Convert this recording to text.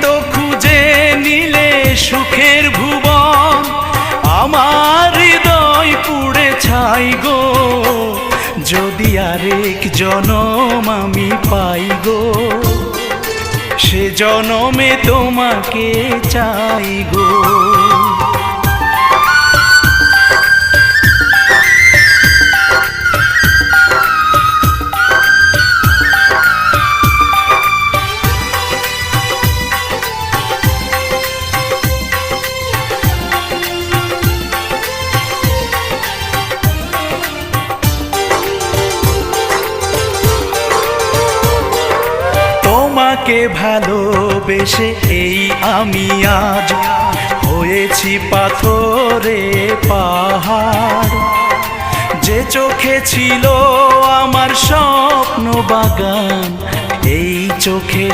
তো খুঁজে নিলে সুখের ভুবন, আমার হৃদয় পুড়ে ছাই গো। যদি আরেক জনম আমি পাই গো, সে জনমে তোমাকে চাই গো। তোমাকে ভালোবেসে এই আমি আজ হয়েছি পাথরে পাহাড়। যে চোখে ছিল আমার স্বপ্ন বাগান, এই চোখে